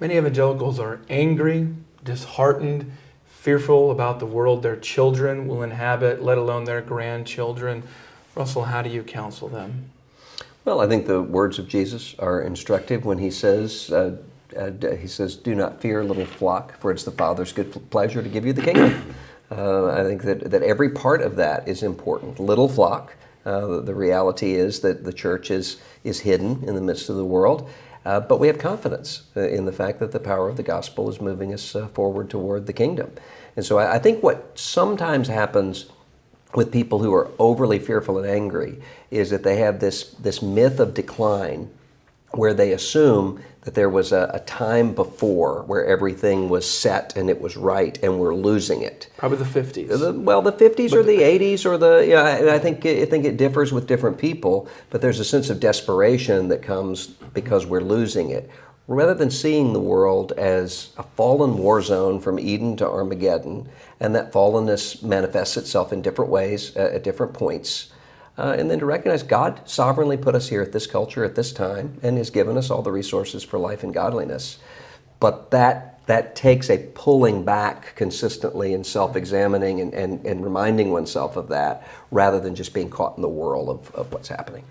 Many evangelicals are angry, disheartened, fearful about the world their children will inhabit, let alone their grandchildren. Russell, how do you counsel them? Well, I think the words of Jesus are instructive when he says, "Do not fear, little flock, for it's the Father's good pleasure to give you the kingdom." I think that every part of that is important. Little flock, the reality is that the church is hidden in the midst of the world, but we have confidence in the fact that the power of the gospel is moving us forward toward the kingdom. And so I think what sometimes happens with people who are overly fearful and angry is that they have this myth of decline where they assume that there was a time before where everything was set and it was right and we're losing it. Probably the 50s. The 50s or the 80s or and I think it differs with different people, but there's a sense of desperation that comes because we're losing it. Rather than seeing the world as a fallen war zone from Eden to Armageddon, and that fallenness manifests itself in different ways at different points, and then to recognize God sovereignly put us here at this culture at this time and has given us all the resources for life and godliness. But that takes a pulling back consistently and self-examining and reminding oneself of that rather than just being caught in the whirl of what's happening.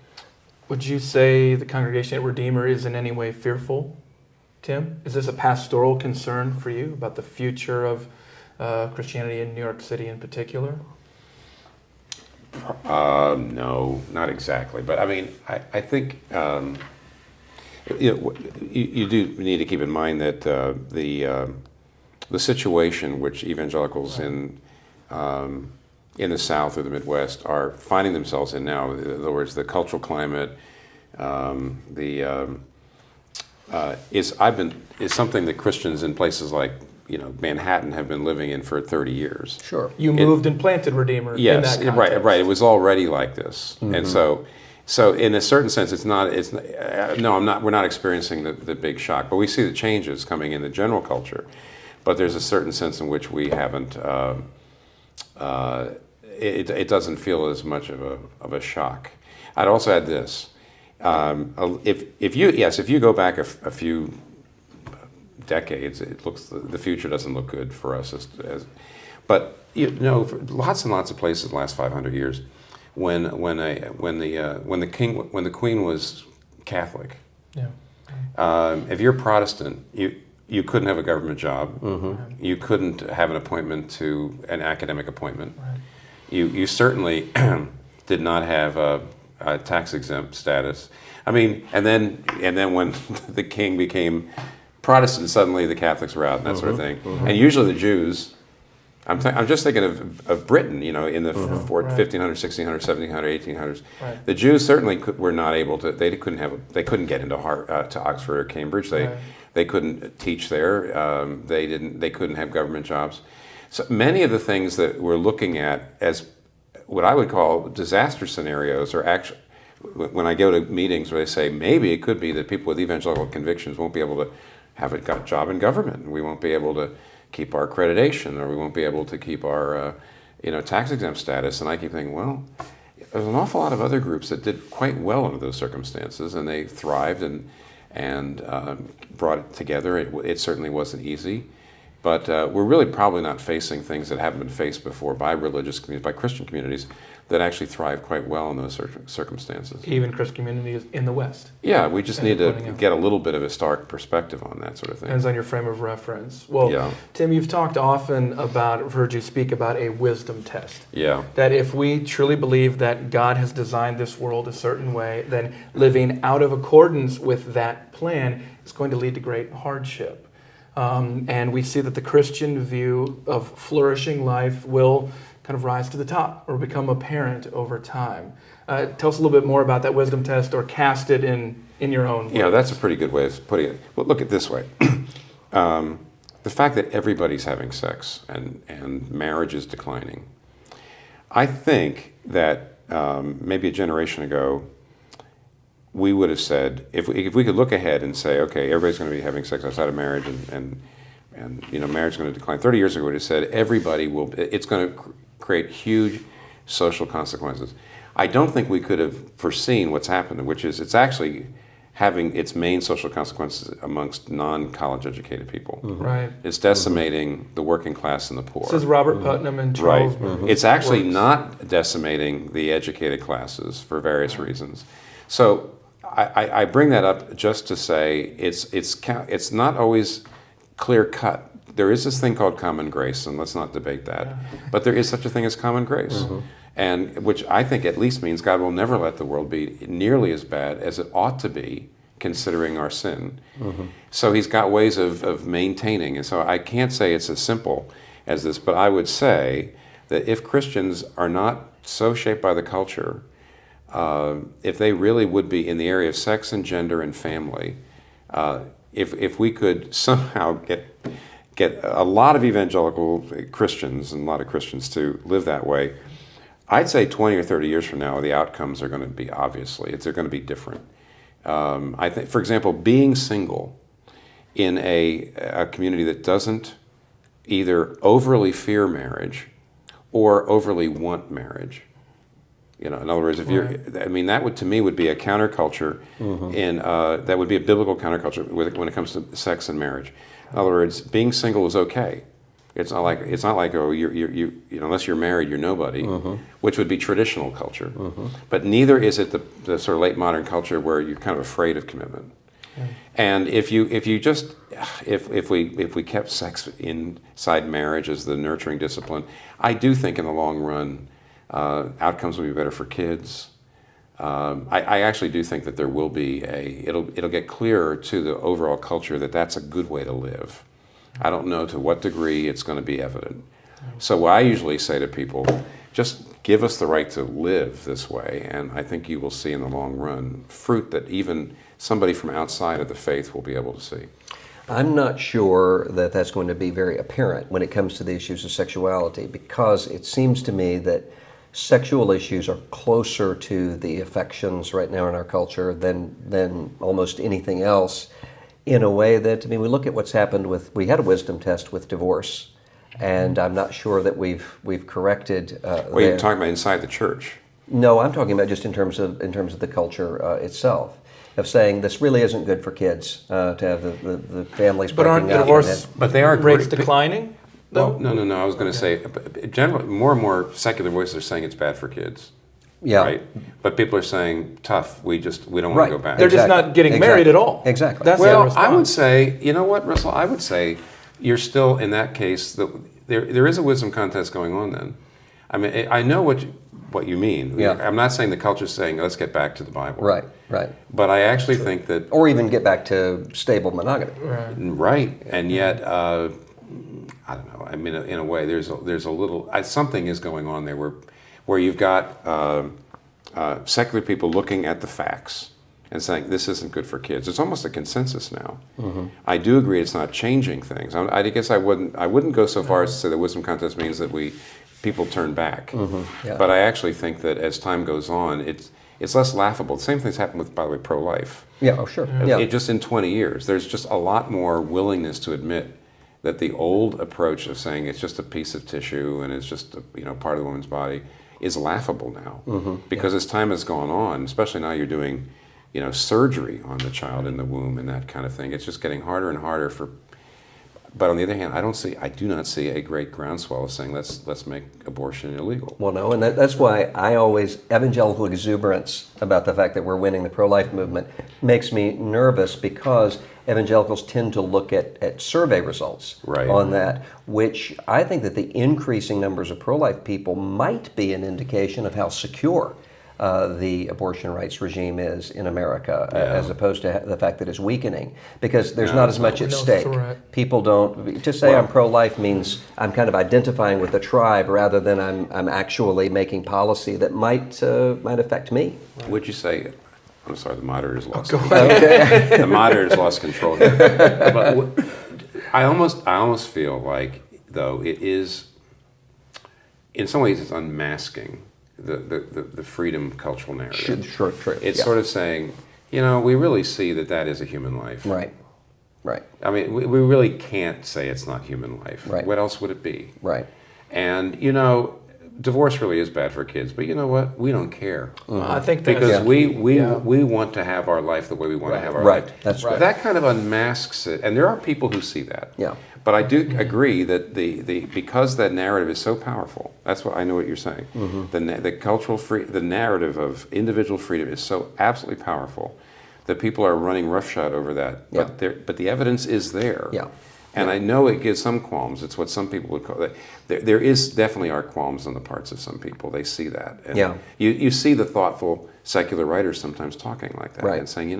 Would you say the congregation at Redeemer is in any way fearful, Tim? Is this a pastoral concern for you about the future of Christianity in New York City in particular? No, not exactly. But I mean, I think you do need to keep in mind that the situation which evangelicals in the South or the Midwest are finding themselves in now, in other words, the cultural climate, is something that Christians in places like Manhattan have been living in for 30 years. Sure. You moved and planted Redeemer. Yes, in that context. right. It was already like this, and so in a certain sense, it's not. We're not experiencing the big shock, but we see the changes coming in the general culture. But there's a certain sense in which we haven't. It doesn't feel as much of a shock. I'd also add this: if you go back a few decades, it looks the future doesn't look good for us. But for lots and lots of places the last 500 years, when the Queen was Catholic, if you're Protestant, you couldn't have a government job. Mm-hmm. You couldn't have an appointment to an academic appointment. Right. You certainly did not have a tax exempt status. I mean, and then when the king became Protestant, suddenly the Catholics were out and that sort of thing. Mm-hmm. And usually the Jews, I'm just thinking of Britain, in the 1500s, 1600s, 1700s, 1800s. Right. The Jews certainly were not able to. They couldn't get into to Oxford or Cambridge. They couldn't teach there. They couldn't have government jobs. So many of the things that we're looking at as what I would call disaster scenarios are actually. When I go to meetings where they say maybe it could be that people with evangelical convictions won't be able to have a job in government, we won't be able to keep our accreditation, or we won't be able to keep our tax exempt status, and I keep thinking, well, there's an awful lot of other groups that did quite well under those circumstances, and they thrived and brought it together. It certainly wasn't easy, but we're really probably not facing things that haven't been faced before by religious communities, by Christian communities that actually thrive quite well in those circumstances. Even Christian communities in the West. Yeah, we just need to get a little bit of a stark perspective on that sort of thing. Depends on your frame of reference. Well, Tim, you've talked often I've heard you speak about a wisdom test. Yeah. That if we truly believe that God has designed this world a certain way, then living out of accordance with that plan is going to lead to great hardship. And we see that the Christian view of flourishing life will kind of rise to the top or become apparent over time. Tell us a little bit more about that wisdom test, or cast it in your own words. Yeah, that's a pretty good way of putting it. Well, look at it this way. The fact that everybody's having sex and marriage is declining. I think that maybe a generation ago, we would have said, if we could look ahead and say, okay, everybody's going to be having sex outside of marriage and marriage is going to decline. 30 years ago, we would have said it's going to create huge social consequences. I don't think we could have foreseen what's happened, which is it's actually having its main social consequences amongst non-college educated people. Right. It's decimating the working class and the poor. This is Robert Putnam and Right. Charles. It's actually not decimating the educated classes for various reasons. So I bring that up just to say it's not always clear cut. There is this thing called common grace, and let's not debate that. But there is such a thing as common grace, and which I think at least means God will never let the world be nearly as bad as it ought to be, considering our sin. So He's got ways of maintaining, and so I can't say it's as simple as this, but I would say that if Christians are not so shaped by the culture, if they really would be in the area of sex and gender and family, if we could somehow get a lot of evangelical Christians and a lot of Christians to live that way, I'd say 20 or 30 years from now, the outcomes are going to be they're going to be different. I think, for example, being single in a community that doesn't either overly fear marriage or overly want marriage. In other words, if that would to me would be a counterculture, that would be a biblical counterculture when it comes to sex and marriage. In other words, being single is okay. It's not like you unless you're married, you're nobody, which would be traditional culture. But neither is it the sort of late modern culture where you're kind of afraid of commitment. And if we kept sex inside marriage as the nurturing discipline, I do think in the long run, outcomes will be better for kids. I actually do think that there will be it'll get clearer to the overall culture that that's a good way to live. I don't know to what degree it's going to be evident. So what I usually say to people, just give us the right to live this way, and I think you will see in the long run fruit that even somebody from outside of the faith will be able to see. I'm not sure that that's going to be very apparent when it comes to the issues of sexuality, because it seems to me that sexual issues are closer to the affections right now in our culture than almost anything else, in a way that, we look at what's happened we had a wisdom test with divorce, and I'm not sure that we've corrected Well, you're talking about inside the church. No, I'm talking about just in terms of the culture itself, of saying this really isn't good for kids to have the families breaking up. But aren't divorce But they are rates declining? No. I was going to say, generally, more and more secular voices are saying it's bad for kids. Yeah. Right? But people are saying, tough, we don't want to go back. They're just not getting married at all. Exactly. That's Well, I would say, you know what, Russell? I would say you're still, in that case, there is a wisdom contest going on then. I know what you mean. Yeah. I'm not saying the culture's saying, let's get back to the Bible. Right. But I actually think that... Or even get back to stable monogamy. Right. And yet... I don't know. In a way, there's a little something is going on there where you've got secular people looking at the facts and saying this isn't good for kids. It's almost a consensus now. I do agree it's not changing things. I guess I wouldn't go so far as to say the wisdom contest means that people turn back. Yeah. But I actually think that as time goes on, it's less laughable. The same thing's happened with, by the way, pro-life. Yeah. Oh, sure. Yeah. Just in 20 years, there's just a lot more willingness to admit that the old approach of saying it's just a piece of tissue and it's just part of the woman's body is laughable now. Because as time has gone on, especially now you're doing surgery on the child in the womb and that kind of thing, it's just getting harder and harder but on the other hand, I do not see a great groundswell of saying let's make abortion illegal. Well, no, and that's why evangelical exuberance about the fact that we're winning the pro-life movement makes me nervous, because evangelicals tend to look at survey results on that, which I think that the increasing numbers of pro-life people might be an indication of how secure the abortion rights regime is in America, as opposed to the fact that it's weakening, because there's not as much at stake. People don't, to say I'm pro-life means I'm kind of identifying with the tribe rather than I'm actually making policy that might affect me. Would you say, I'm sorry, the moderator's lost the moderator's lost control here. But I almost feel like, though, it is, in some ways, it's unmasking the freedom cultural narrative. Sure. It's sort of saying, we really see that is a human life. Right. We really can't say it's not human life. Right. What else would it be? Right. And, divorce really is bad for kids, but you know what? We don't care. I think that's, Because we want to have our life the way we want to have our Right. life. That's right. That kind of unmasks it, and there are people who see that. Yeah. But I do agree that because that narrative is so powerful. That's what I know what you're saying. The cultural the narrative of individual freedom is so absolutely powerful that people are running roughshod over that. Yeah. But the evidence is there. Yeah. And I know it gives some qualms. It's what some people would call it. There is definitely are qualms on the parts of some people. They see that. And Yeah. You see the thoughtful secular writers sometimes talking like that, Right. and saying,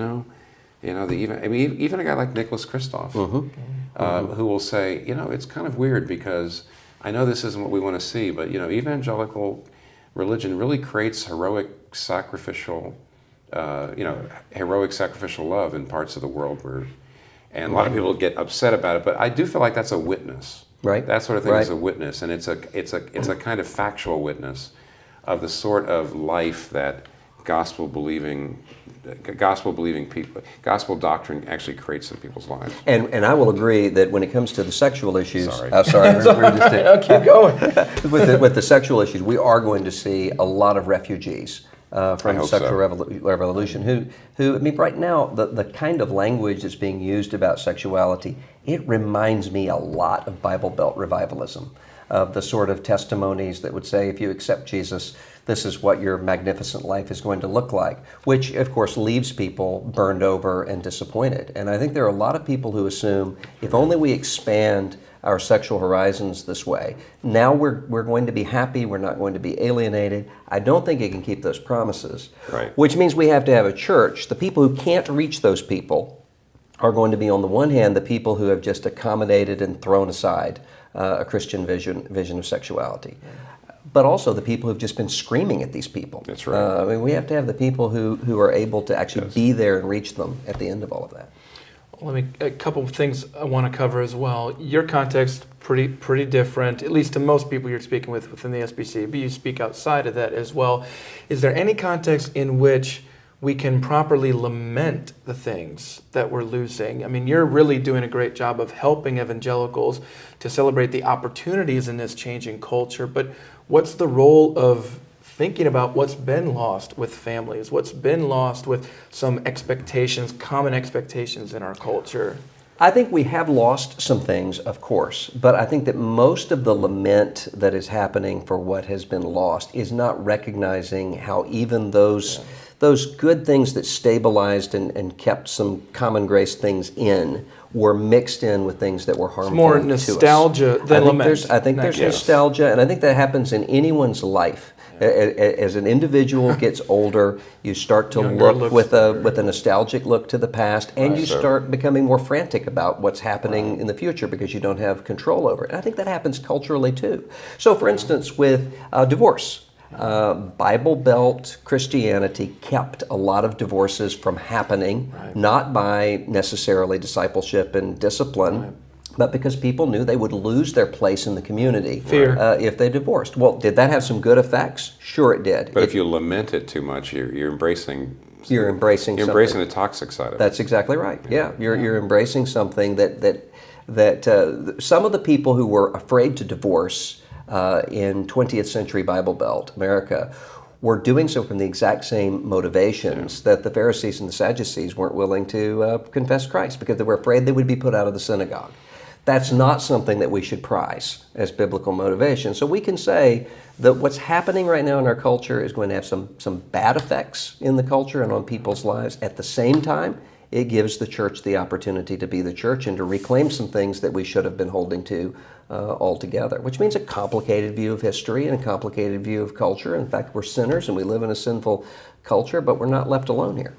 even a guy like Nicholas Kristof, who will say, it's kind of weird because I know this isn't what we want to see, but evangelical religion really creates heroic sacrificial love in parts of the world where. And a lot of people get upset about it, but I do feel like that's a witness. Right. That sort of thing Right. is a witness, and it's a kind of factual witness of the sort of life that gospel believing people, gospel doctrine actually creates in people's lives. And I will agree that when it comes to the sexual issues, Sorry. we're just keep going. with the sexual issues, we are going to see a lot of refugees from the sexual revolution. Who I mean, right now, the kind of language that's being used about sexuality, it reminds me a lot of Bible Belt revivalism, of the sort of testimonies that would say, if you accept Jesus, this is what your magnificent life is going to look like, which of course leaves people burned over and disappointed. And I think there are a lot of people who assume if only we expand our sexual horizons this way, now we're going to be happy, we're not going to be alienated. I don't think it can keep those promises. Right. Which means we have to have a church. The people who can't reach those people are going to be, on the one hand, the people who have just accommodated and thrown aside a Christian vision of sexuality. But also the people who've just been screaming at these people. That's right. I mean, we have to have the people who are able to actually be there and reach them at the end of all of that. A couple of things I want to cover as well. Your context pretty different, at least to most people you're speaking with within the SBC, but you speak outside of that as well. Is there any context in which we can properly lament the things that we're losing? I mean, you're really doing a great job of helping evangelicals to celebrate the opportunities in this changing culture, but what's the role of thinking about what's been lost with families, what's been lost with some expectations, common expectations in our culture? I think we have lost some things, of course, but I think that most of the lament that is happening for what has been lost is not recognizing how even those good things that stabilized and kept some common grace things in were mixed in with things that were harmful to us. It's more nostalgia than lament. I think there's nostalgia, and I think that happens in anyone's life. As an individual gets older, you start to look with a nostalgic look to the past, and you start becoming more frantic about what's happening in the future because you don't have control over it. And I think that happens culturally too. So, for instance, with divorce, Bible Belt Christianity kept a lot of divorces from happening, not by necessarily discipleship and discipline, but because people knew they would lose their place in the community if they divorced. Well, did that have some good effects? Sure it did. But if you lament it too much, you're embracing the toxic side of it. That's exactly right. Yeah, you're embracing something that some of the people who were afraid to divorce in 20th century Bible Belt America were doing so from the exact same motivations that the Pharisees and the Sadducees weren't willing to confess Christ, because they were afraid they would be put out of the synagogue. That's not something that we should prize as biblical motivation. So we can say that what's happening right now in our culture is going to have some bad effects in the culture and on people's lives. At the same time, it gives the church the opportunity to be the church and to reclaim some things that we should have been holding to altogether, which means a complicated view of history and a complicated view of culture. In fact, we're sinners and we live in a sinful culture, but we're not left alone here.